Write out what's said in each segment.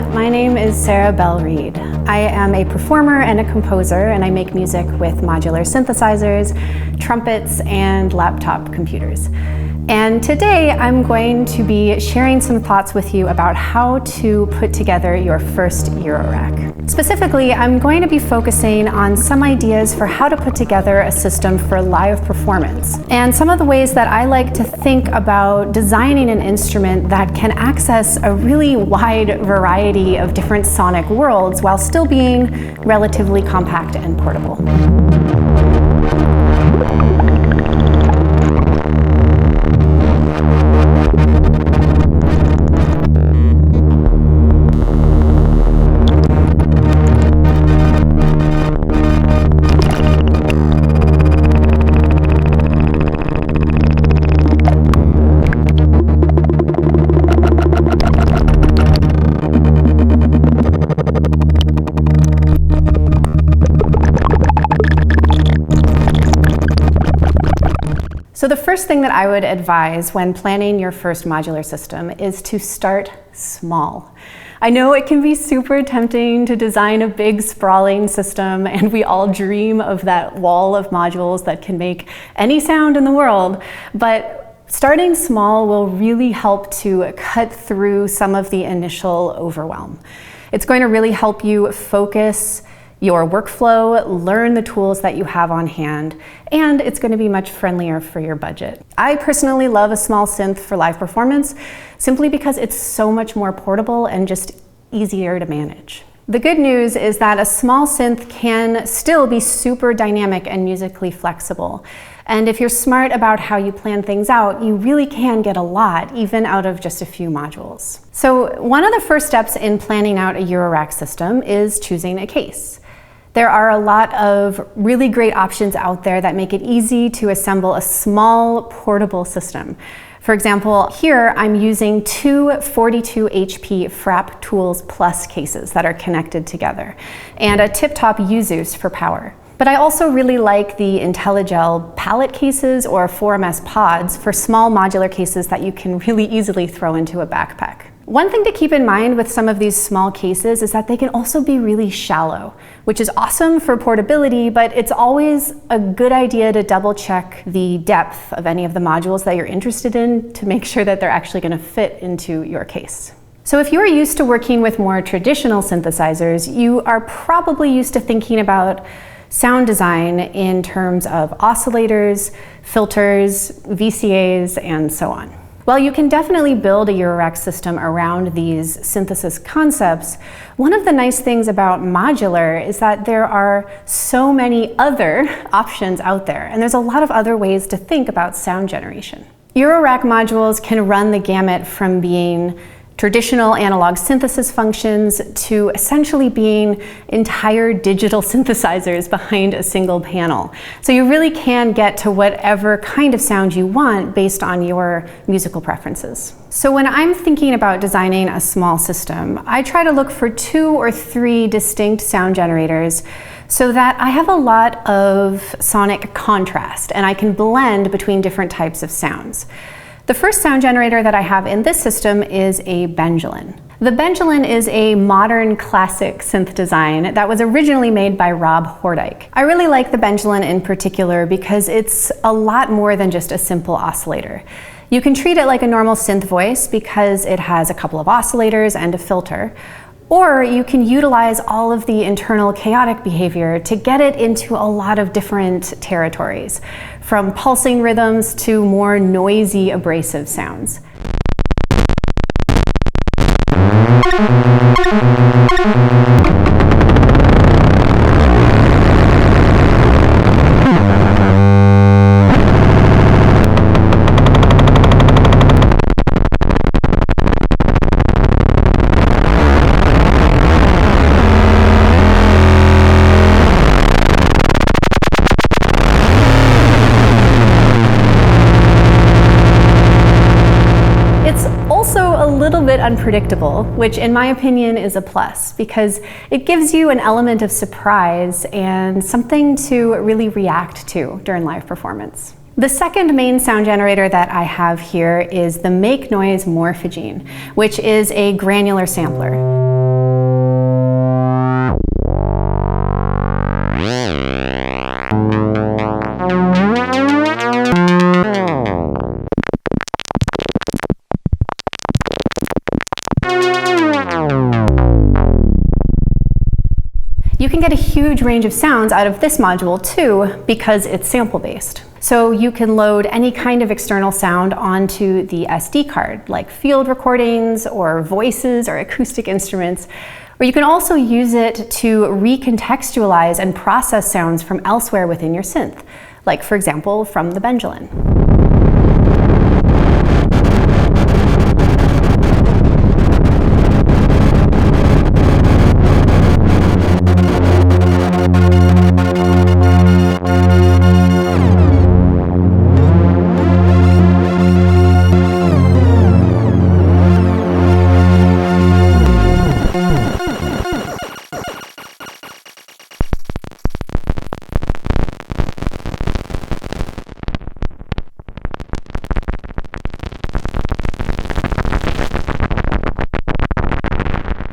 my name is Belle Reid. I am a performer and a composer, and I make music with modular synthesizers, trumpets, and laptop computers. And today I'm going to be sharing some thoughts with you about how to put together your first Eurorack. Specifically, I'm going to be focusing on some ideas for how to put together a system for live performance, and some of the ways that I like to think about designing an instrument that can access a really wide variety of different sonic worlds while still being relatively compact and portable. So the first thing that I would advise when planning your first modular system is to start small. I know it can be super tempting to design a big sprawling system, and we all dream of that wall of modules that can make any sound in the world, but starting small will really help to cut through some of the initial overwhelm. It's going to really help you focus your workflow, learn the tools that you have on hand, and it's going to be much friendlier for your budget. I personally love a small synth for live performance simply because it's so much more portable and just easier to manage. The good news is that a small synth can still be super dynamic and musically flexible. And if you're smart about how you plan things out, you really can get a lot, even out of just a few modules. So one of the first steps in planning out a Eurorack system is choosing a case. There are a lot of really great options out there that make it easy to assemble a small, portable system. For example, here I'm using two 42 HP Frapp Tools Plus cases that are connected together, and a tip-top Uzus for power. But I also really like the IntelliGel palette cases or 4MS pods for small modular cases that you can really easily throw into a backpack. One thing to keep in mind with some of these small cases is that they can also be really shallow, which is awesome for portability, but it's always a good idea to double check the depth of any of the modules that you're interested in to make sure that they're actually going to fit into your case. So if you're used to working with more traditional synthesizers, you are probably used to thinking about sound design in terms of oscillators, filters, VCAs, and so on. While you can definitely build a Eurorack system around these synthesis concepts, one of the nice things about modular is that there are so many other options out there, and there's a lot of other ways to think about sound generation. Eurorack modules can run the gamut from being traditional analog synthesis functions to essentially being entire digital synthesizers behind a single panel. So you really can get to whatever kind of sound you want based on your musical preferences. So when I'm thinking about designing a small system, I try to look for 2 or 3 distinct sound generators so that I have a lot of sonic contrast and I can blend between different types of sounds. The first sound generator that I have in this system is a Benjalin. The Benjalin is a modern classic synth design that was originally made by Rob Hordijk. I really like the Benjalin in particular because it's a lot more than just a simple oscillator. You can treat it like a normal synth voice because it has a couple of oscillators and a filter, or you can utilize all of the internal chaotic behavior to get it into a lot of different territories, from pulsing rhythms to more noisy, abrasive sounds. Little bit unpredictable, which in my opinion is a plus because it gives you an element of surprise and something to really react to during live performance. The second main sound generator that I have here is the Make Noise Morphagene, which is a granular sampler. You can get a huge range of sounds out of this module too, because it's sample-based. So you can load any kind of external sound onto the SD card, like field recordings or voices or acoustic instruments, or you can also use it to recontextualize and process sounds from elsewhere within your synth, like for example from the Benjamin.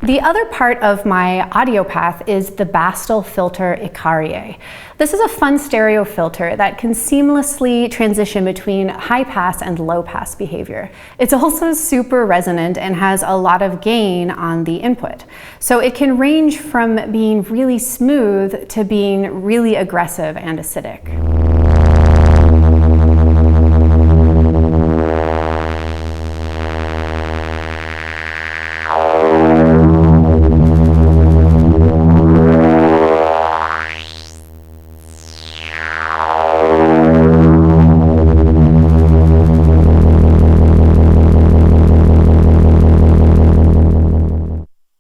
The other part of my audio path is the Bastel filter Icarie. This is a fun stereo filter that can seamlessly transition between high pass and low pass behavior. It's also super resonant and has a lot of gain on the input. So it can range from being really smooth to being really aggressive and acidic.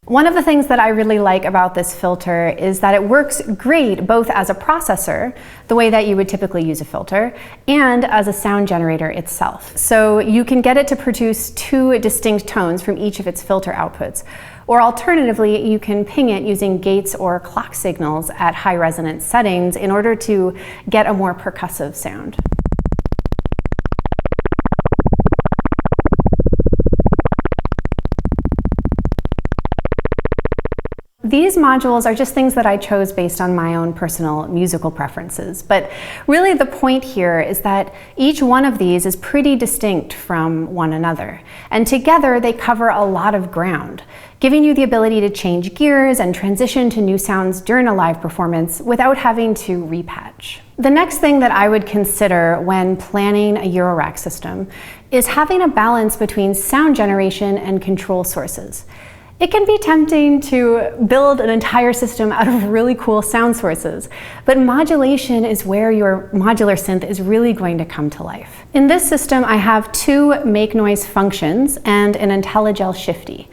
One of the things that I really like about this filter is that it works great both as a processor, the way that you would typically use a filter, and as a sound generator itself. So you can get it to produce two distinct tones from each of its filter outputs. Or alternatively, you can ping it using gates or clock signals at high resonance settings in order to get a more percussive sound. These modules are just things that I chose based on my own personal musical preferences, but really the point here is that each one of these is pretty distinct from one another, and together they cover a lot of ground, giving you the ability to change gears and transition to new sounds during a live performance without having to repatch. The next thing that I would consider when planning a Eurorack system is having a balance between sound generation and control sources. It can be tempting to build an entire system out of really cool sound sources, but modulation is where your modular synth is really going to come to life. In this system, I have two make noise functions and an IntelliGel shifty.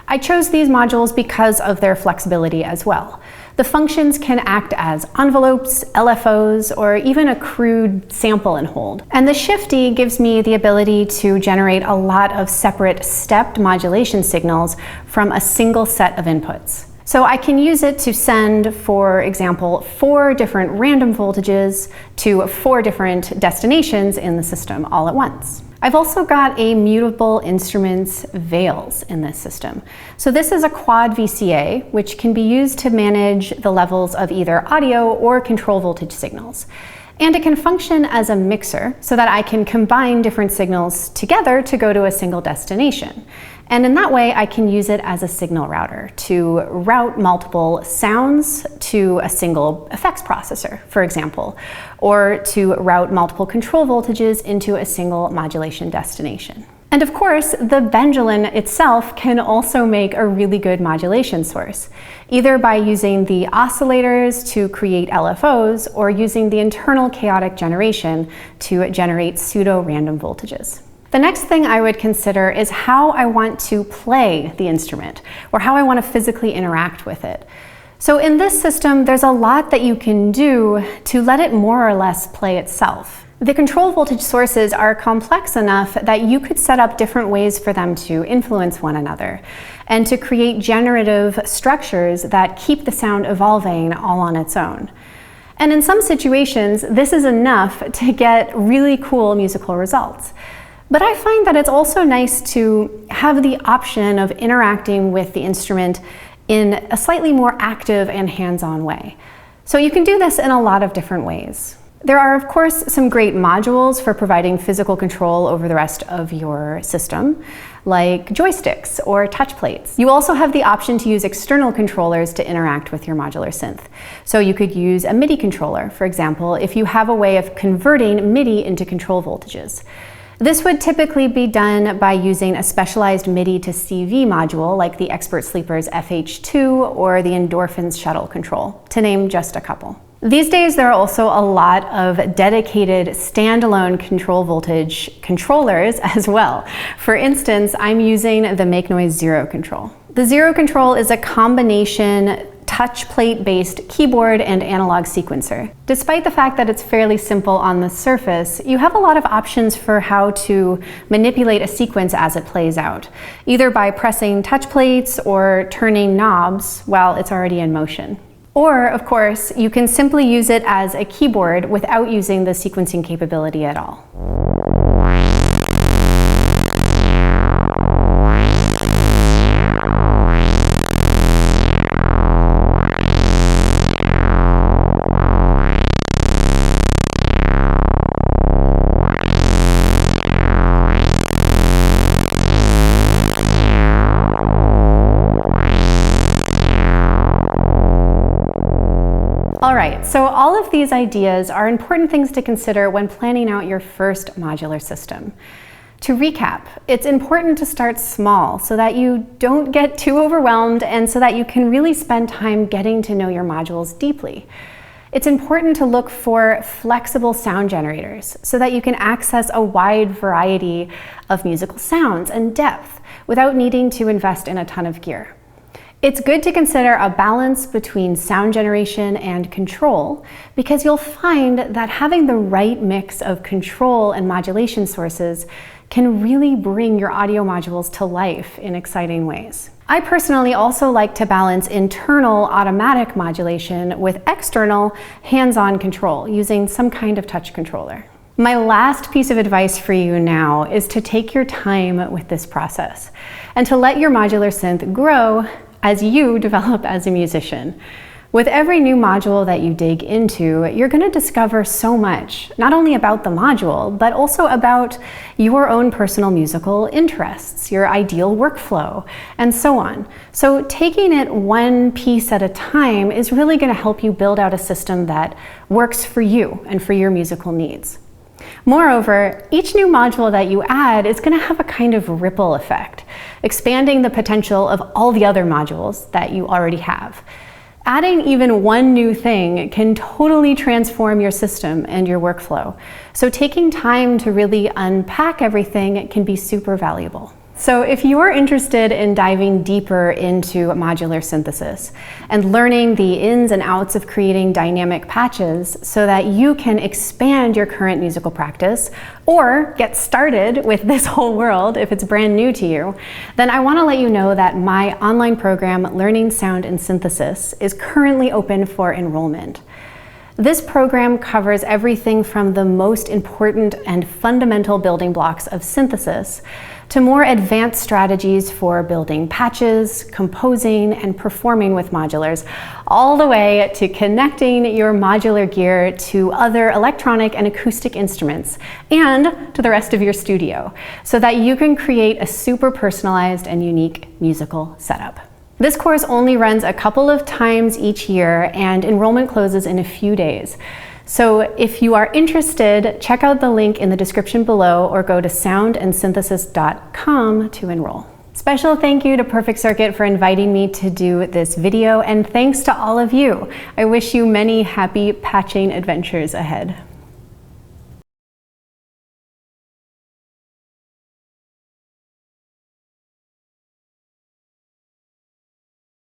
I chose these modules because of their flexibility as well. The functions can act as envelopes, LFOs, or even a crude sample and hold. And the shifty gives me the ability to generate a lot of separate stepped modulation signals from a single set of inputs. So I can use it to send, for example, 4 different random voltages to 4 different destinations in the system all at once. I've also got a mutable instruments veils in this system. So this is a quad VCA, which can be used to manage the levels of either audio or control voltage signals. And it can function as a mixer so that I can combine different signals together to go to a single destination. And in that way, I can use it as a signal router to route multiple sounds to a single effects processor, for example, or to route multiple control voltages into a single modulation destination. And of course, the Benjamin itself can also make a really good modulation source, either by using the oscillators to create LFOs or using the internal chaotic generation to generate pseudo-random voltages. The next thing I would consider is how I want to play the instrument, or how I want to physically interact with it. So in this system, there's a lot that you can do to let it more or less play itself. The control voltage sources are complex enough that you could set up different ways for them to influence one another and to create generative structures that keep the sound evolving all on its own. And in some situations, this is enough to get really cool musical results. But I find that it's also nice to have the option of interacting with the instrument in a slightly more active and hands-on way. So you can do this in a lot of different ways. There are, of course, some great modules for providing physical control over the rest of your system, like joysticks or touch plates. You also have the option to use external controllers to interact with your modular synth. So you could use a MIDI controller, for example, if you have a way of converting MIDI into control voltages. This would typically be done by using a specialized MIDI to CV module like the Expert Sleeper's FH2 or the Endorphin's shuttle control, to name just a couple. These days, there are also a lot of dedicated standalone control voltage controllers as well. For instance, I'm using the Make Noise Zero control. The Zero control is a combination touch plate-based keyboard and analog sequencer. Despite the fact that it's fairly simple on the surface, you have a lot of options for how to manipulate a sequence as it plays out, either by pressing touch plates or turning knobs while it's already in motion. Or, of course, you can simply use it as a keyboard without using the sequencing capability at all. Alright, so all of these ideas are important things to consider when planning out your first modular system. To recap, it's important to start small so that you don't get too overwhelmed and so that you can really spend time getting to know your modules deeply. It's important to look for flexible sound generators so that you can access a wide variety of musical sounds and depth without needing to invest in a ton of gear. It's good to consider a balance between sound generation and control because you'll find that having the right mix of control and modulation sources can really bring your audio modules to life in exciting ways. I personally also like to balance internal automatic modulation with external hands-on control using some kind of touch controller. My last piece of advice for you now is to take your time with this process and to let your modular synth grow as you develop as a musician. With every new module that you dig into, you're going to discover so much, not only about the module, but also about your own personal musical interests, your ideal workflow, and so on. So taking it one piece at a time is really going to help you build out a system that works for you and for your musical needs. Moreover, each new module that you add is going to have a kind of ripple effect, expanding the potential of all the other modules that you already have. Adding even one new thing can totally transform your system and your workflow. So taking time to really unpack everything can be super valuable. So if you're interested in diving deeper into modular synthesis and learning the ins and outs of creating dynamic patches so that you can expand your current musical practice or get started with this whole world if it's brand new to you, then I want to let you know that my online program, Learning Sound and Synthesis, is currently open for enrollment. This program covers everything from the most important and fundamental building blocks of synthesis to more advanced strategies for building patches, composing, and performing with modulars, all the way to connecting your modular gear to other electronic and acoustic instruments and to the rest of your studio, so that you can create a super personalized and unique musical setup. This course only runs a couple of times each year and enrollment closes in a few days. So if you are interested, check out the link in the description below or go to soundandsynthesis.com to enroll. Special thank you to Perfect Circuit for inviting me to do this video, and thanks to all of you. I wish you many happy patching adventures ahead.